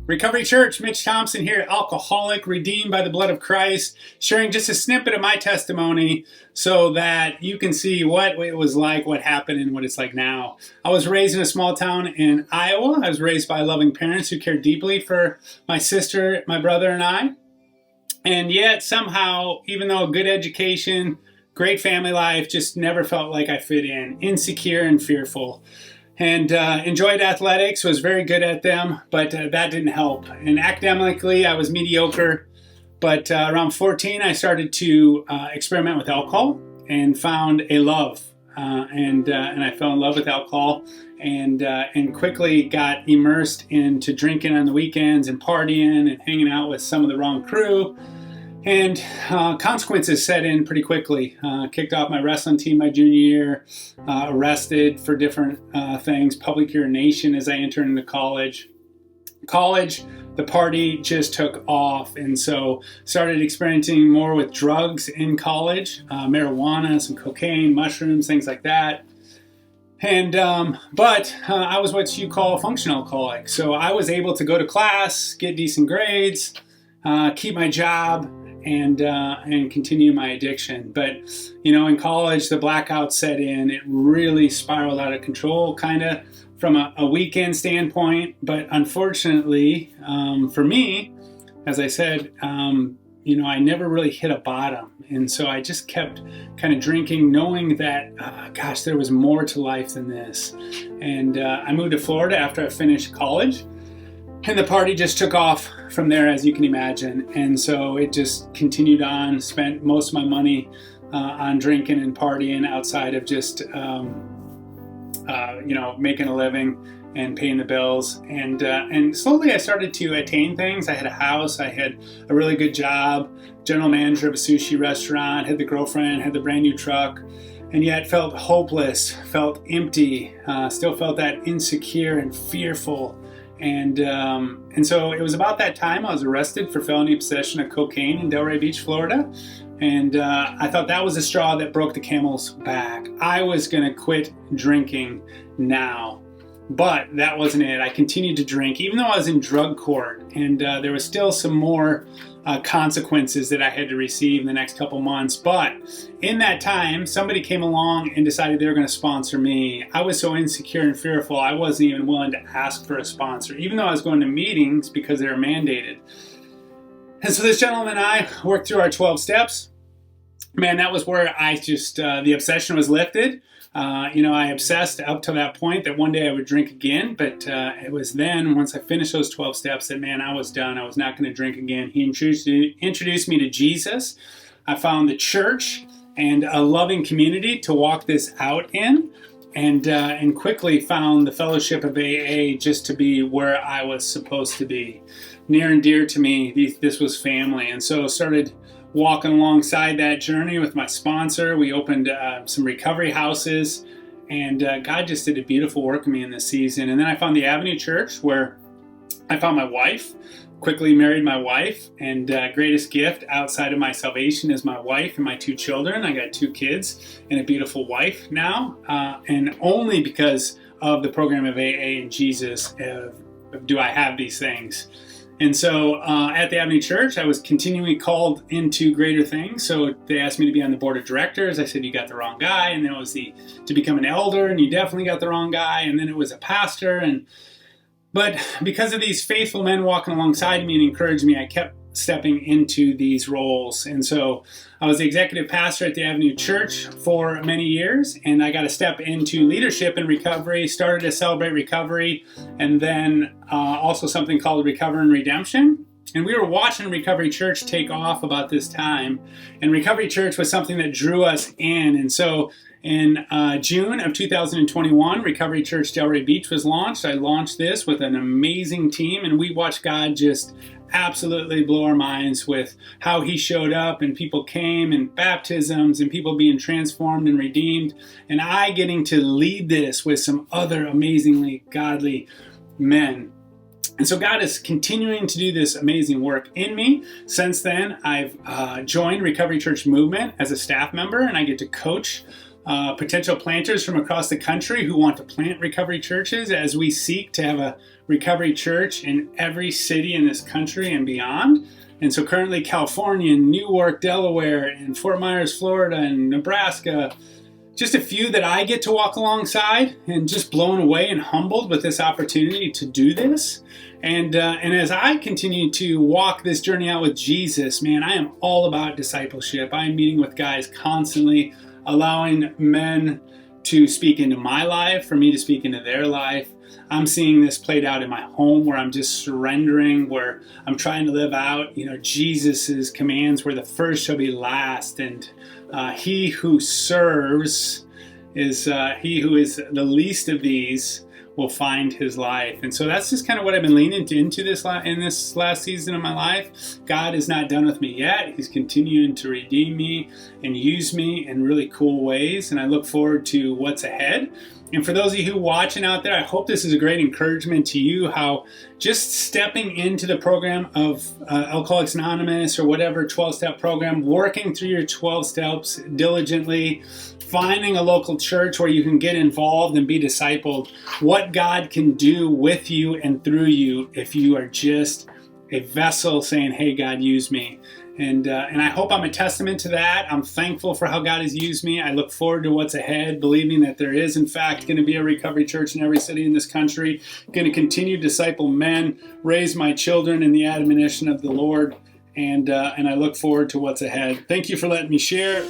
Recovery Church, Mitch Thompson here, alcoholic, redeemed by the blood of Christ, sharing just a snippet of my testimony so that you can see what it was like, what happened, and what it's like now. I was raised in a small town in Iowa. I was raised by loving parents who cared deeply for my sister, my brother, and I. And yet somehow, even though good education, great family life, just never felt like I fit in, insecure and fearful. And enjoyed athletics, was very good at them, but that didn't help. And academically, I was mediocre. But around 14, I started to experiment with alcohol and found a love. And I fell in love with alcohol and quickly got immersed into drinking on the weekends and partying and hanging out with some of the wrong crew. And consequences set in pretty quickly. Kicked off my wrestling team my junior year, arrested for different things, public urination as I entered into college. The party just took off, and so started experimenting more with drugs in college, marijuana, some cocaine, mushrooms, things like that. And but I was what you call a functional alcoholic. So I was able to go to class, get decent grades, keep my job, and continue my addiction. But in college, the blackout set in. It really spiraled out of control, kind of from a weekend standpoint. But unfortunately, for me, as I said, I never really hit a bottom, and so I just kept kind of drinking, knowing that there was more to life than this. And I moved to Florida after I finished college. And the party just took off from there, as you can imagine. And so it just continued on, spent most of my money on drinking and partying outside of just, making a living and paying the bills. And slowly I started to attain things. I had a house, I had a really good job, general manager of a sushi restaurant, had the girlfriend, had the brand new truck, and yet felt hopeless, felt empty, still felt that insecure and fearful. And so it was about that time I was arrested for felony possession of cocaine in Delray Beach, Florida. And I thought that was the straw that broke the camel's back. I was going to quit drinking now. But that wasn't it. I continued to drink, even though I was in drug court. And there was still some more consequences that I had to receive in the next couple months. But in that time, somebody came along and decided they were going to sponsor me. I was so insecure and fearful, I wasn't even willing to ask for a sponsor, even though I was going to meetings because they were mandated. And so this gentleman and I worked through our 12 steps. Man, that was where I just, the obsession was lifted. I obsessed up to that point that one day I would drink again, but it was then, once I finished those 12 steps, that, man, I was done. I was not going to drink again. He introduced me to Jesus. I found the church and a loving community to walk this out in, and quickly found the fellowship of AA just to be where I was supposed to be. Near and dear to me, this was family, and so started walking alongside that journey with my sponsor. We opened some recovery houses, and God just did a beautiful work in me in this season. And then I found the Avenue Church, where I found my wife, quickly married my wife, and greatest gift outside of my salvation is my wife and my 2 children. I got 2 kids and a beautiful wife now, and only because of the program of AA and Jesus do I have these things. And so at the Avenue Church, I was continually called into greater things. So they asked me to be on the board of directors. I said, you got the wrong guy. And then it was to become an elder, and you definitely got the wrong guy. And then it was a pastor. But because of these faithful men walking alongside me and encouraging me, I kept stepping into these roles. And so I was the executive pastor at the Avenue Church for many years, and I got to step into leadership in recovery, started to celebrate recovery, and then also something called Recover and Redemption. And we were watching Recovery Church take off about this time, and Recovery Church was something that drew us in. And so in June of 2021, Recovery Church Delray Beach was launched. I launched this with an amazing team, and we watched God just absolutely blow our minds with how he showed up, and people came, and baptisms, and people being transformed and redeemed, and I getting to lead this with some other amazingly godly men. And so God is continuing to do this amazing work in me. Since then, I've joined Recovery Church Movement as a staff member, and I get to coach potential planters from across the country who want to plant recovery churches as we seek to have a recovery church in every city in this country and beyond. And so currently California, Newark, Delaware, and Fort Myers, Florida, and Nebraska, just a few that I get to walk alongside, and just blown away and humbled with this opportunity to do this. And as I continue to walk this journey out with Jesus, man, I am all about discipleship. I'm meeting with guys constantly, allowing men to speak into my life, for me to speak into their life. I'm seeing this played out in my home, where I'm just surrendering, where I'm trying to live out, Jesus's commands, where the first shall be last, and he who serves is he who is the least of these will find his life. And so that's just kind of what I've been leaning into in this last season of my life. God is not done with me yet. He's continuing to redeem me and use me in really cool ways, and I look forward to what's ahead. And for those of you who are watching out there, I hope this is a great encouragement to you, how just stepping into the program of Alcoholics Anonymous or whatever 12-step program, working through your 12 steps diligently, finding a local church where you can get involved and be discipled, what God can do with you and through you if you are just a vessel saying, hey, God, use me. And I hope I'm a testament to that. I'm thankful for how God has used me. I look forward to what's ahead, believing that there is, in fact, going to be a recovery church in every city in this country, going to continue to disciple men, raise my children in the admonition of the Lord, and I look forward to what's ahead. Thank you for letting me share.